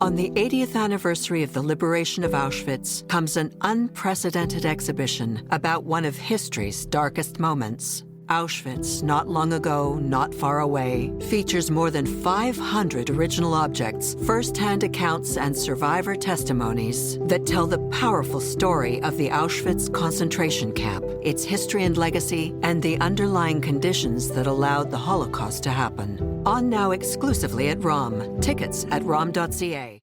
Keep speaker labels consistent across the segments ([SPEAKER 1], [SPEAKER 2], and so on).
[SPEAKER 1] On the 80th anniversary of the liberation of Auschwitz comes an unprecedented exhibition about one of history's darkest moments. Auschwitz, not long ago, not far away, features more than 500 original objects, first-hand accounts, and survivor testimonies that tell the powerful story of the Auschwitz concentration camp, its history and legacy, and the underlying conditions that allowed the Holocaust to happen. On now exclusively at ROM. Tickets at rom.ca.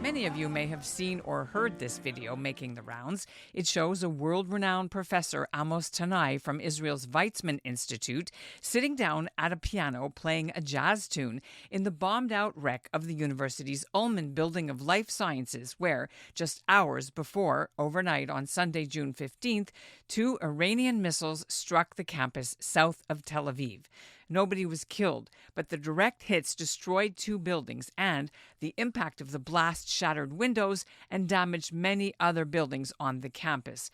[SPEAKER 2] Many of you may have seen or heard this video making the rounds. It shows a world-renowned professor, Amos Tanai, from Israel's Weizmann Institute, sitting down at a piano playing a jazz tune in the bombed-out wreck of the university's Ullman Building of Life Sciences, where, just hours before, overnight on Sunday, June 15th, 2 Iranian missiles struck the campus south of Tel Aviv. Nobody was killed, but the direct hits destroyed 2 buildings, and the impact of the blast shattered windows and damaged many other buildings on the campus.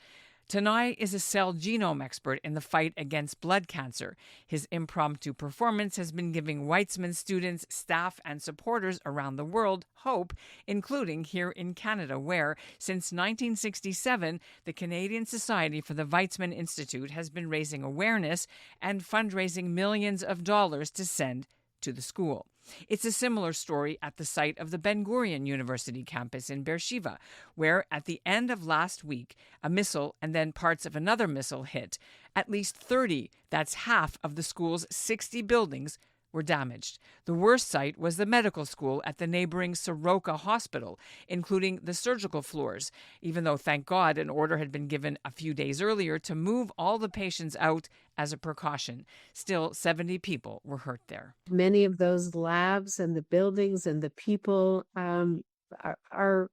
[SPEAKER 2] Tanai is a cell genome expert in the fight against blood cancer. His impromptu performance has been giving Weizmann students, staff, and supporters around the world hope, including here in Canada, where, since 1967, the Canadian Society for the Weizmann Institute has been raising awareness and fundraising millions of dollars to send to the school. It's a similar story at the site of the Ben-Gurion University campus in Beersheba, where at the end of last week, a missile and then parts of another missile hit. At least 30, that's half of the school's 60 buildings, were damaged. The worst site was the medical school at the neighboring Soroka Hospital, including the surgical floors, even though, thank God, an order had been given a few days earlier to move all the patients out as a precaution. Still, 70 people were hurt there.
[SPEAKER 3] Many of those labs and the buildings and the people are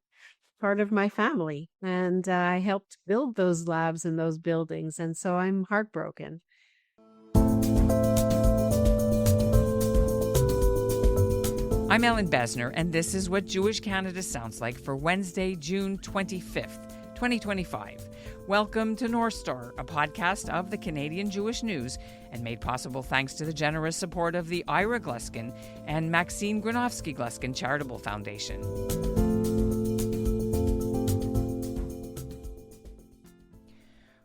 [SPEAKER 3] part of my family, and I helped build those labs and those buildings, and so I'm heartbroken.
[SPEAKER 2] I'm Ellen Bezner, and this is what Jewish Canada sounds like for Wednesday, June 25th, 2025. Welcome to North Star, a podcast of the Canadian Jewish News, and made possible thanks to the generous support of the Ira Gluskin and Maxine Granovsky-Gluskin Charitable Foundation.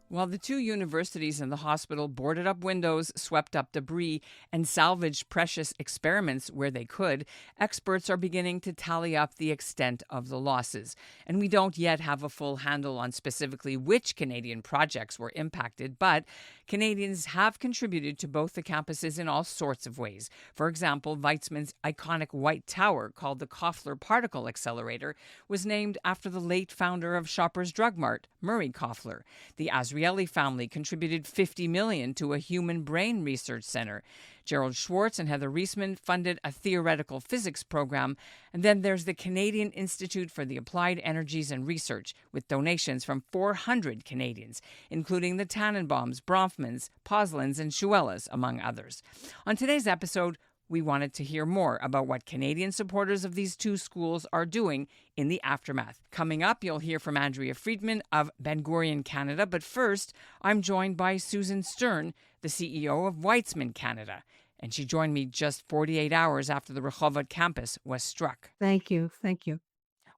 [SPEAKER 2] While the 2 universities and the hospital boarded up windows, swept up debris, and salvaged precious experiments where they could, experts are beginning to tally up the extent of the losses. And we don't yet have a full handle on specifically which Canadian projects were impacted, but Canadians have contributed to both the campuses in all sorts of ways. For example, Weizmann's iconic white tower, called the Koffler Particle Accelerator, was named after the late founder of Shoppers Drug Mart, Murray Koffler. The Azrieli family contributed $50 million to a human brain research center. Gerald Schwartz and Heather Reisman funded a theoretical physics program. And then there's the Canadian Institute for the Applied Energies and Research, with donations from 400 Canadians, including the Tannenbaums, Bronfmans, Poslins, and Schuelas, among others. On today's episode, we wanted to hear more about what Canadian supporters of these 2 schools are doing in the aftermath. Coming up, you'll hear from Andrea Freriedman of Ben-Gurion Canada. But first, I'm joined by Susan Stern, the CEO of Weizmann Canada. And she joined me just 48 hours after the Rehovot campus was struck.
[SPEAKER 3] Thank you. Thank you.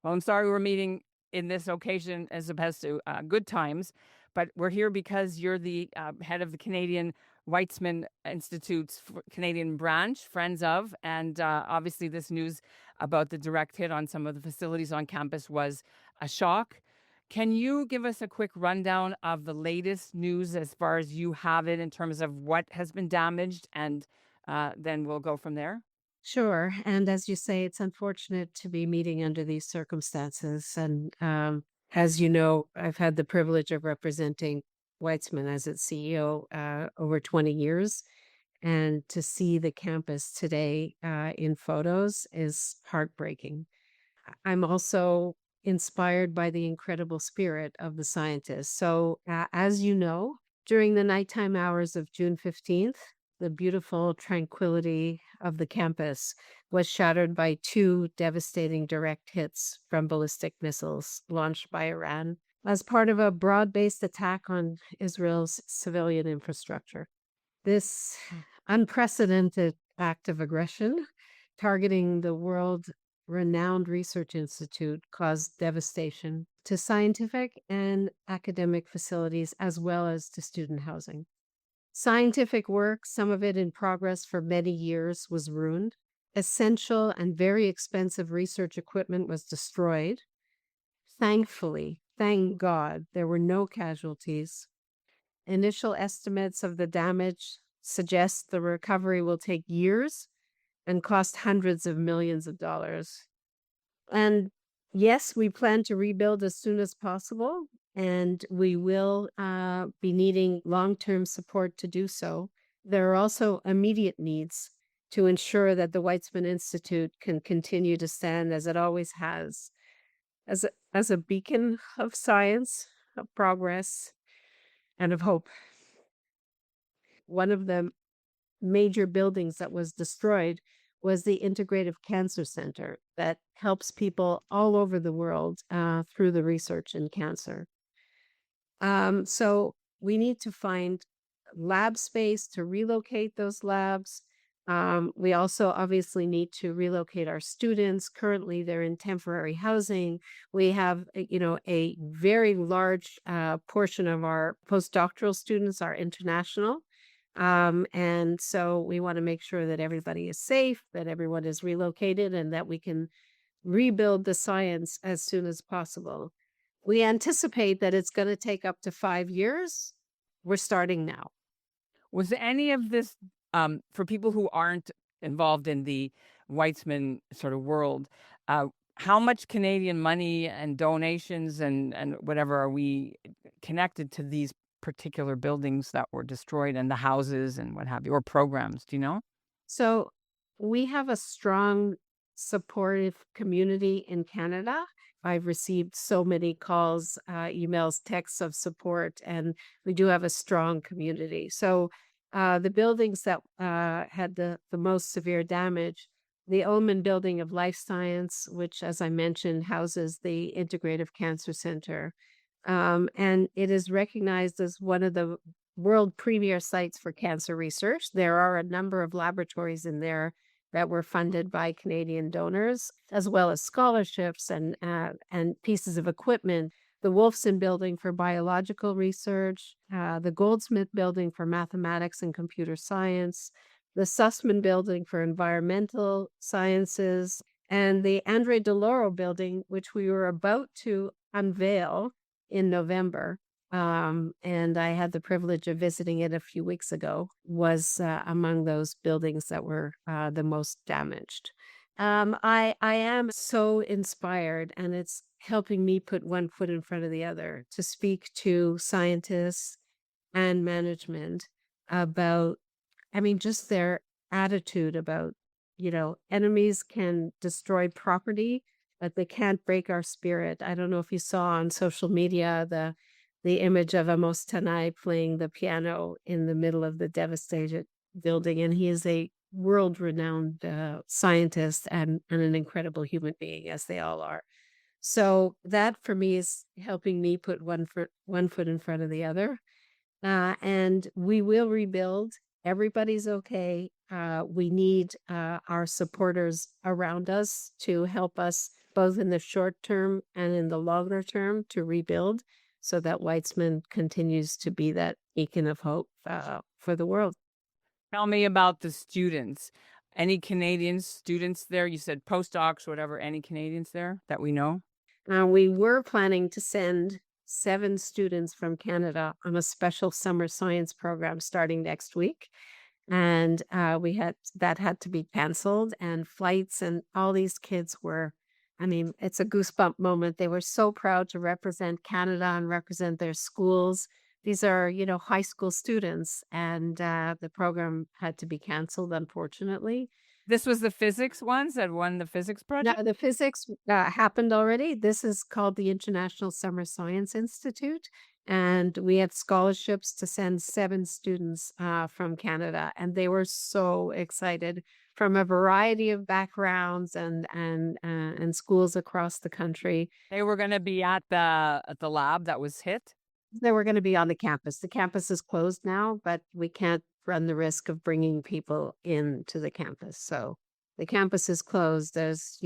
[SPEAKER 2] Well, I'm sorry we're meeting in this occasion as opposed to good times, but we're here because you're the head of the Canadian Weizmann Institute's Canadian branch, Friends of, and obviously this news about the direct hit on some of the facilities on campus was a shock. Can you give us a quick rundown of the latest news as far as you have it in terms of what has been damaged, and then we'll go from there?
[SPEAKER 3] Sure. And as you say, it's unfortunate to be meeting under these circumstances. And as you know, I've had the privilege of representing Weizmann as its CEO over 20 years. And to see the campus today in photos is heartbreaking. I'm also inspired by the incredible spirit of the scientists. So as you know, during the nighttime hours of June 15th, the beautiful tranquility of the campus, was shattered by two devastating direct hits from ballistic missiles launched by Iran as part of a broad-based attack on Israel's civilian infrastructure. This unprecedented act of aggression targeting the world renowned research institute caused devastation to scientific and academic facilities as well as to student housing. Scientific work, some of it in progress for many years, was ruined. Essential and very expensive research equipment was destroyed. Thankfully, thank God, there were no casualties. Initial estimates of the damage suggest the recovery will take years and cost hundreds of millions of dollars. And yes, we plan to rebuild as soon as possible, and we will be needing long-term support to do so. There are also immediate needs to ensure that the Weizmann Institute can continue to stand, as it always has, as a beacon of science, of progress, and of hope. One of the major buildings that was destroyed was the Integrative Cancer Center that helps people all over the world through the research in cancer. So we need to find lab space to relocate those labs. We also obviously need to relocate our students. Currently, they're in temporary housing. We have, a very large portion of our postdoctoral students are international. And so we want to make sure that everybody is safe, that everyone is relocated, and that we can rebuild the science as soon as possible. We anticipate that it's going to take up to 5 years. We're starting now.
[SPEAKER 2] Was any of this, for people who aren't involved in the Weizmann sort of world, how much Canadian money and donations and whatever are we connected to these particular buildings that were destroyed and the houses and what have you, or programs? Do you know?
[SPEAKER 3] So we have a strong, supportive community in Canada. I've received so many calls, emails, texts of support, and we do have a strong community. So the buildings that had the most severe damage, the Ullman Building of Life Science, which, as I mentioned, houses the Integrative Cancer Center. And it is recognized as one of the world premier sites for cancer research. There are a number of laboratories in there that were funded by Canadian donors, as well as scholarships and pieces of equipment. The Wolfson Building for biological research, the Goldsmith Building for mathematics and computer science, the Sussman Building for environmental sciences, and the Andre DeLauro Building, which we were about to unveil in November. And I had the privilege of visiting it a few weeks ago, was among those buildings that were the most damaged. I am so inspired, and it's helping me put one foot in front of the other to speak to scientists and management about, just their attitude about, enemies can destroy property, but they can't break our spirit. I don't know if you saw on social media the image of Amos Tanai playing the piano in the middle of the devastated building, and he is a world-renowned scientist and an incredible human being, as they all are. So that for me is helping me put one foot in front of the other. And we will rebuild. Everybody's okay. We need our supporters around us to help us both in the short term and in the longer term to rebuild, so that Weizmann continues to be that beacon of hope for the world.
[SPEAKER 2] Tell me about the students. Any Canadian students there? You said postdocs, whatever. Any Canadians there that we know?
[SPEAKER 3] We were planning to send 7 students from Canada on a special summer science program starting next week. And that had to be canceled, and flights, and all these kids were, it's a goosebump moment. They were so proud to represent Canada and represent their schools. These are, high school students, and the program had to be canceled, unfortunately.
[SPEAKER 2] This was the physics ones that won the physics project?
[SPEAKER 3] No, the physics happened already. This is called the International Summer Science Institute, and we had scholarships to send 7 students from Canada, and they were so excited from a variety of backgrounds and schools across the country.
[SPEAKER 2] They were going to be at the lab that was hit.
[SPEAKER 3] They were going to be on the campus. The campus is closed now, but we can't run the risk of bringing people into the campus. So the campus is closed. There's,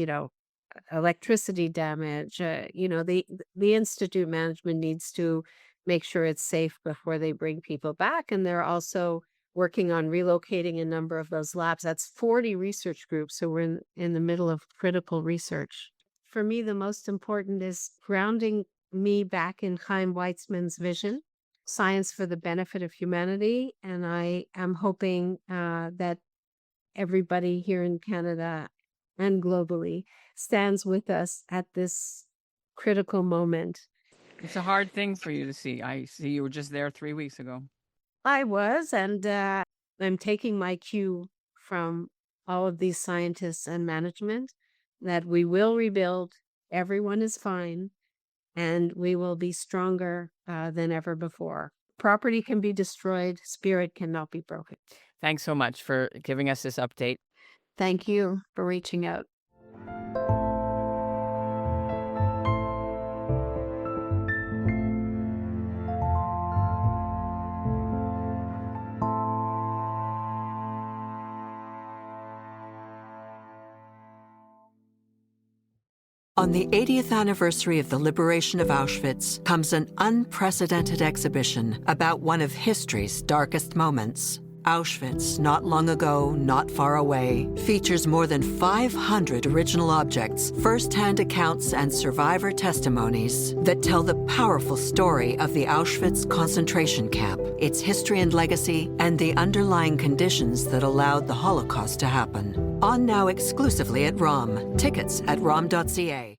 [SPEAKER 3] electricity damage. The institute management needs to make sure it's safe before they bring people back, and they're also working on relocating a number of those labs. That's 40 research groups, so we're in the middle of critical research. For me, the most important is grounding me back in Chaim Weizmann's vision, science for the benefit of humanity, and I am hoping that everybody here in Canada and globally stands with us at this critical moment.
[SPEAKER 2] It's a hard thing for you to see. I see you were just there 3 weeks ago.
[SPEAKER 3] I was, and I'm taking my cue from all of these scientists and management that we will rebuild, everyone is fine, and we will be stronger than ever before. Property can be destroyed, spirit cannot be broken.
[SPEAKER 2] Thanks so much for giving us this update.
[SPEAKER 3] Thank you for reaching out.
[SPEAKER 1] On the 80th anniversary of the liberation of Auschwitz comes an unprecedented exhibition about one of history's darkest moments. Auschwitz, not long ago, not far away, features more than 500 original objects, first-hand accounts, and survivor testimonies that tell the powerful story of the Auschwitz concentration camp, its history and legacy, and the underlying conditions that allowed the Holocaust to happen. On now exclusively at ROM. Tickets at rom.ca.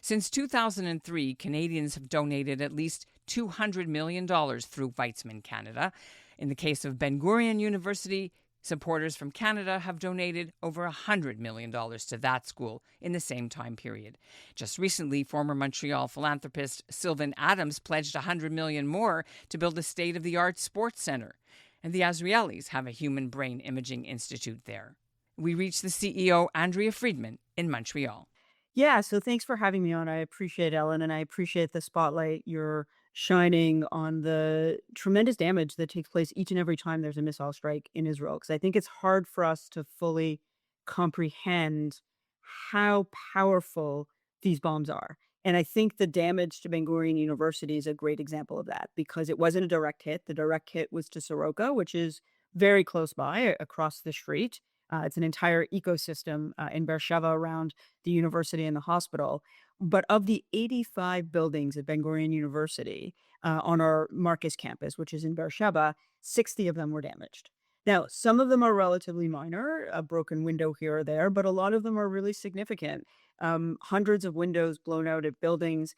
[SPEAKER 2] Since 2003, Canadians have donated at least $200 million through Weizmann Canada. In the case of Ben-Gurion University, supporters from Canada have donated over $100 million to that school in the same time period. Just recently, former Montreal philanthropist Sylvan Adams pledged $100 million more to build a state-of-the-art sports center. And the Israelis have a human brain imaging institute there. We reached the CEO, Andrea Freriedman, in Montreal.
[SPEAKER 4] Yeah, so thanks for having me on. I appreciate Ellen, and I appreciate the spotlight you're shining on the tremendous damage that takes place each and every time there's a missile strike in Israel. Because I think it's hard for us to fully comprehend how powerful these bombs are. And I think the damage to Ben-Gurion University is a great example of that, because it wasn't a direct hit. The direct hit was to Soroka, which is very close by across the street. It's an entire ecosystem in Beersheba around the university and the hospital. But of the 85 buildings at Ben-Gurion University on our Marcus campus, which is in Beersheba, 60 of them were damaged. Now, some of them are relatively minor, a broken window here or there, but a lot of them are really significant. Hundreds of windows blown out at buildings,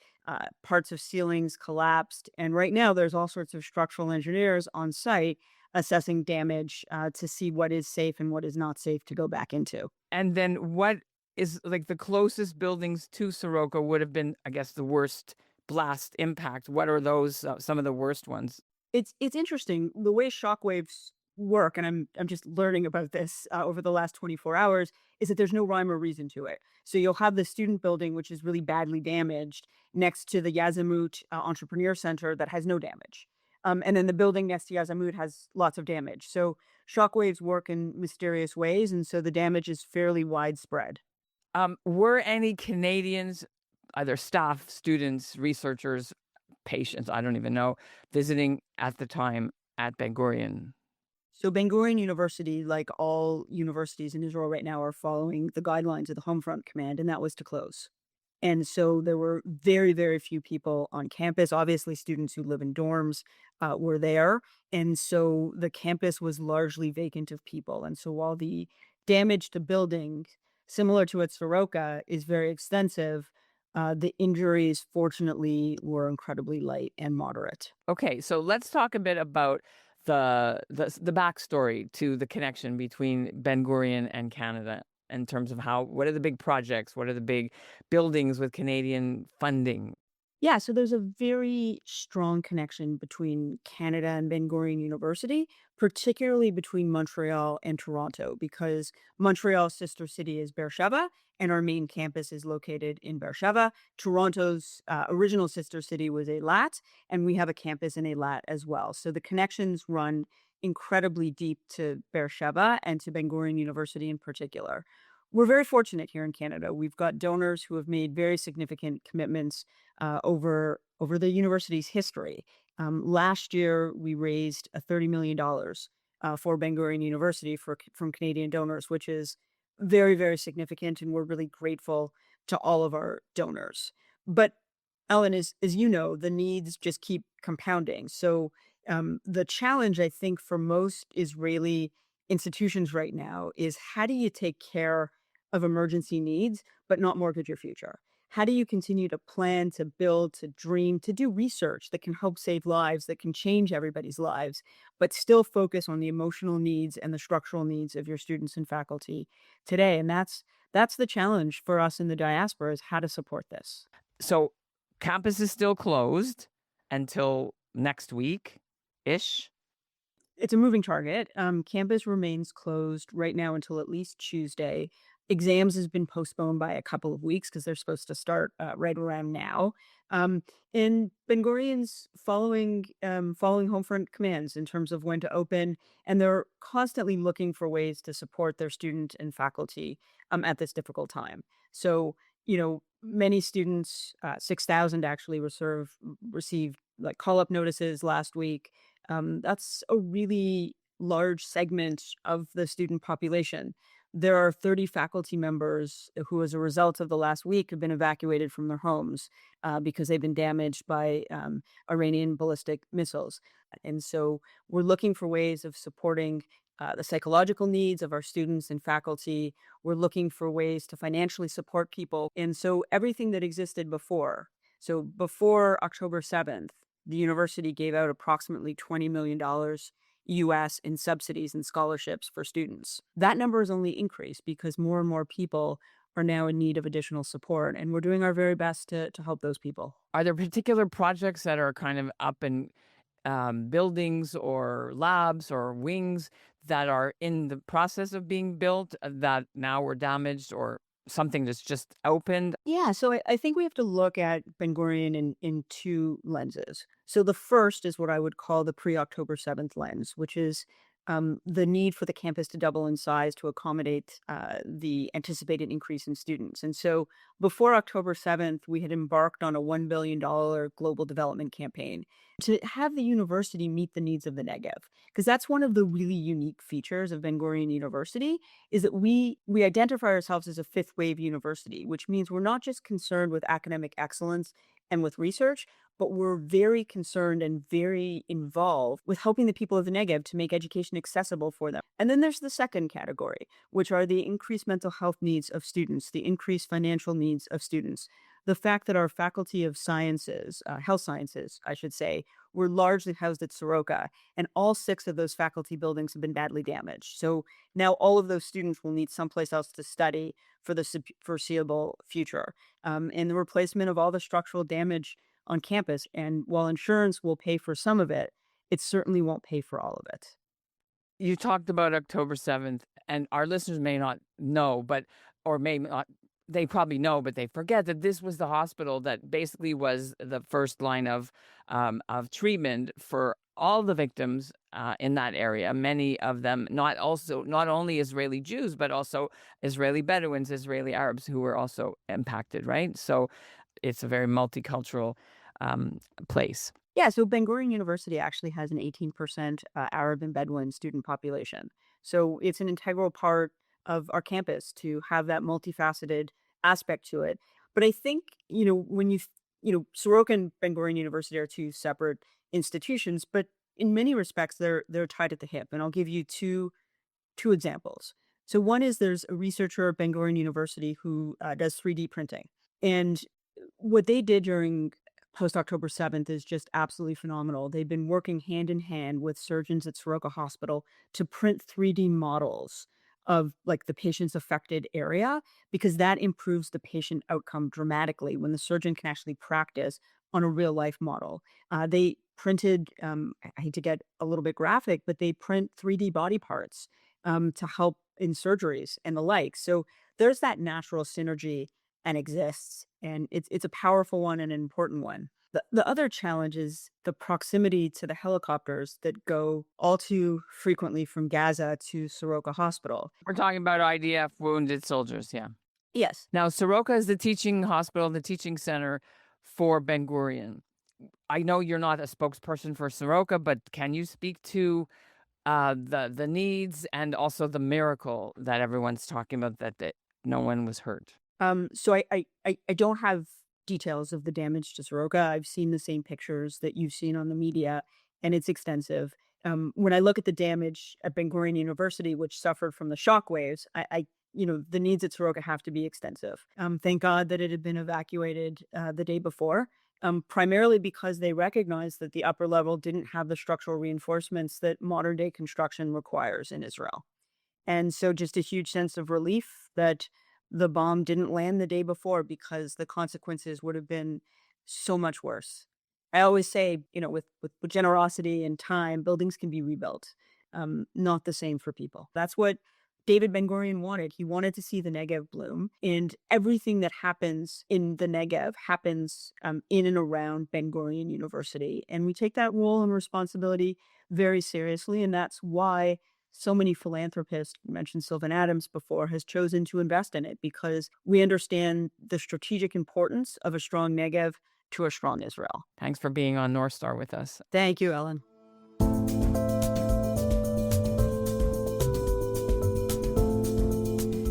[SPEAKER 4] parts of ceilings collapsed. And right now, there's all sorts of structural engineers on site assessing damage to see what is safe and what is not safe to go back into.
[SPEAKER 2] And then what is like the closest buildings to Soroka would have been, I guess, the worst blast impact? What are those, some of the worst ones?
[SPEAKER 4] It's interesting the way shockwaves work, and I'm just learning about this over the last 24 hours, is that there's no rhyme or reason to it. So you'll have the student building, which is really badly damaged, next to the Yazamut Entrepreneur Center that has no damage. And then the building next to Yazamut has lots of damage. So shockwaves work in mysterious ways, and so the damage is fairly widespread.
[SPEAKER 2] Were any Canadians, either staff, students, researchers, patients, I don't even know, visiting at the time at Ben-Gurion?
[SPEAKER 4] So Ben-Gurion University, like all universities in Israel right now, are following the guidelines of the Homefront Command, and that was to close. And so there were very, very few people on campus. Obviously, students who live in dorms were there. And so the campus was largely vacant of people. And so while the damage to buildings, similar to at Soroka, is very extensive, the injuries, fortunately, were incredibly light and moderate.
[SPEAKER 2] Okay, so let's talk a bit about the backstory to the connection between Ben-Gurion and Canada in terms of what are the big projects, what are the big buildings with Canadian funding?
[SPEAKER 4] Yeah, so there's a very strong connection between Canada and Ben-Gurion University, particularly between Montreal and Toronto, because Montreal's sister city is Beersheba, and our main campus is located in Beersheba. Toronto's original sister city was Eilat, and we have a campus in Eilat as well. So the connections run incredibly deep to Beersheba and to Ben-Gurion University in particular. We're very fortunate here in Canada. We've got donors who have made very significant commitments over the university's history. Last year, we raised $30 million for Ben-Gurion University from Canadian donors, which is very, very significant, and we're really grateful to all of our donors. But Ellen, as you know, the needs just keep compounding. So the challenge, I think, for most Israeli institutions right now is how do you take care of emergency needs, but not mortgage your future? How do you continue to plan, to build, to dream, to do research that can help save lives, that can change everybody's lives, but still focus on the emotional needs and the structural needs of your students and faculty today? And that's the challenge for us in the diaspora, is how to support this.
[SPEAKER 2] So campus is still closed until next week-ish.
[SPEAKER 4] It's a moving target. Campus remains closed right now until at least Tuesday. Exams has been postponed by a couple of weeks because they're supposed to start right around now. And Ben-Gurion's following home front commands in terms of when to open, and they're constantly looking for ways to support their student and faculty at this difficult time. So, many students, 6,000 actually received like call-up notices last week. That's a really large segment of the student population. There are 30 faculty members who, as a result of the last week, have been evacuated from their homes because they've been damaged by Iranian ballistic missiles. And so we're looking for ways of supporting the psychological needs of our students and faculty. We're looking for ways to financially support people. And so everything that existed before, so before October 7th, the university gave out approximately $20 million US in subsidies and scholarships for students. That number has only increased because more and more people are now in need of additional support, and we're doing our very best to help those people.
[SPEAKER 2] Are there particular projects that are kind of up in buildings or labs or wings that are in the process of being built that now were damaged, or something that's just opened?
[SPEAKER 4] Yeah, so I think we have to look at Ben-Gurion in two lenses. So the first is what I would call the pre-October 7th lens, which is the need for the campus to double in size to accommodate the anticipated increase in students. And so before October 7th, we had embarked on a $1 billion global development campaign to have the university meet the needs of the Negev. Because that's one of the really unique features of Ben-Gurion University, is that we identify ourselves as a fifth wave university, which means we're not just concerned with academic excellence and with research, but we're very concerned and very involved with helping the people of the Negev to make education accessible for them. And then there's the second category, which are the increased mental health needs of students, the increased financial needs of students. The fact that our faculty of sciences, health sciences, I should say, were largely housed at Soroka, and all 6 of those faculty buildings have been badly damaged. So now all of those students will need someplace else to study for the foreseeable future. And the replacement of all the structural damage on campus. And while insurance will pay for some of it, it certainly won't pay for all of it.
[SPEAKER 2] You talked about October 7th, and our listeners may not know, or may not, they probably know, but they forget that this was the hospital that basically was the first line of treatment for all the victims in that area. Many of them not only Israeli Jews, but also Israeli Bedouins, Israeli Arabs who were also impacted, right? So it's a very multicultural place.
[SPEAKER 4] Yeah, so Ben-Gurion University actually has an 18% Arab and Bedouin student population. So it's an integral part of our campus to have that multifaceted aspect to it. But I think, when Soroka and Ben-Gurion University are two separate institutions, but in many respects, they're tied at the hip. And I'll give you two examples. So one is there's a researcher at Ben-Gurion University who does 3D printing. And what they did during post-October 7th is just absolutely phenomenal. They've been working hand in hand with surgeons at Soroka Hospital to print 3D models of like the patient's affected area, because that improves the patient outcome dramatically when the surgeon can actually practice on a real life model. They printed, I hate to get a little bit graphic, but they print 3D body parts to help in surgeries and the like. So there's that natural synergy and exists, and it's a powerful one and an important one. The other challenge is the proximity to the helicopters that go all too frequently from Gaza to Soroka Hospital.
[SPEAKER 2] We're talking about IDF wounded soldiers, yeah.
[SPEAKER 4] Yes.
[SPEAKER 2] Now, Soroka is the teaching hospital, the teaching center for Ben-Gurion. I know you're not a spokesperson for Soroka, but can you speak to the needs and also the miracle that everyone's talking about, that no one was hurt?
[SPEAKER 4] So I don't have details of the damage to Soroka. I've seen the same pictures that you've seen on the media, and it's extensive. When I look at the damage at Ben-Gurion University, which suffered from the shock waves, the needs at Soroka have to be extensive. Thank God that it had been evacuated the day before, primarily because they recognized that the upper level didn't have the structural reinforcements that modern day construction requires in Israel. And so just a huge sense of relief that the bomb didn't land the day before, because the consequences would have been so much worse. I always say, with generosity and time, buildings can be rebuilt. Not the same for people. That's what David Ben-Gurion wanted. He wanted to see the Negev bloom, and everything that happens in the Negev happens in and around Ben-Gurion University. And we take that role and responsibility very seriously, and that's why so many philanthropists, you mentioned Sylvan Adams before, has chosen to invest in it, because we understand the strategic importance of a strong Negev to a strong Israel.
[SPEAKER 2] Thanks for being on North Star with us.
[SPEAKER 4] Thank you, Ellen.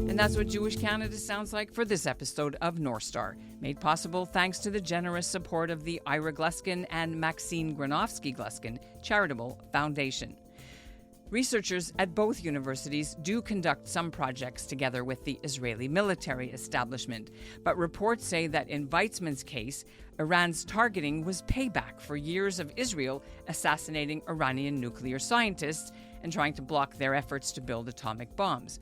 [SPEAKER 2] And that's what Jewish Canada sounds like for this episode of North Star, made possible thanks to the generous support of the Ira Gluskin and Maxine Granovsky Gluskin Charitable Foundation. Researchers at both universities do conduct some projects together with the Israeli military establishment, but reports say that in Weizmann's case, Iran's targeting was payback for years of Israel assassinating Iranian nuclear scientists and trying to block their efforts to build atomic bombs.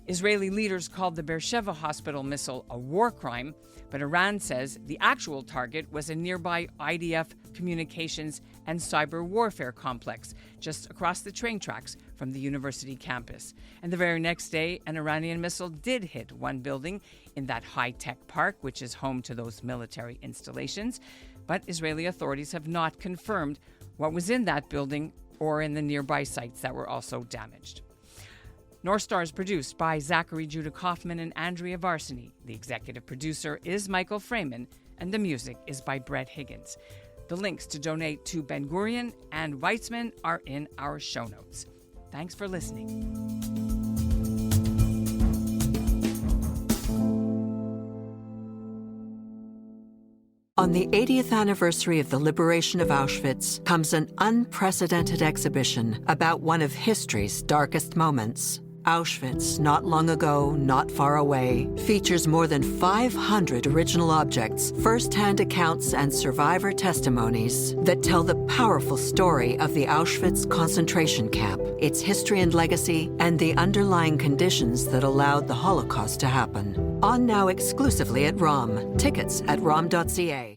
[SPEAKER 2] Israeli leaders called the Beersheba hospital missile a war crime, but Iran says the actual target was a nearby IDF communications and cyber warfare complex just across the train tracks from the university campus. And the very next day, an Iranian missile did hit one building in that high-tech park, which is home to those military installations. But Israeli authorities have not confirmed what was in that building or in the nearby sites that were also damaged. North Star is produced by Zachary Judah Kaufman and Andrea Varsany. The executive producer is Michael Freriedman, and the music is by Brett Higgins. The links to donate to Ben-Gurion and Weizmann are in our show notes. Thanks for listening.
[SPEAKER 1] On the 80th anniversary of the liberation of Auschwitz comes an unprecedented exhibition about one of history's darkest moments. Auschwitz, Not Long Ago, Not Far Away, features more than 500 original objects, first-hand accounts, and survivor testimonies that tell the powerful story of the Auschwitz concentration camp, its history and legacy, and the underlying conditions that allowed the Holocaust to happen. On now exclusively at ROM. Tickets at rom.ca.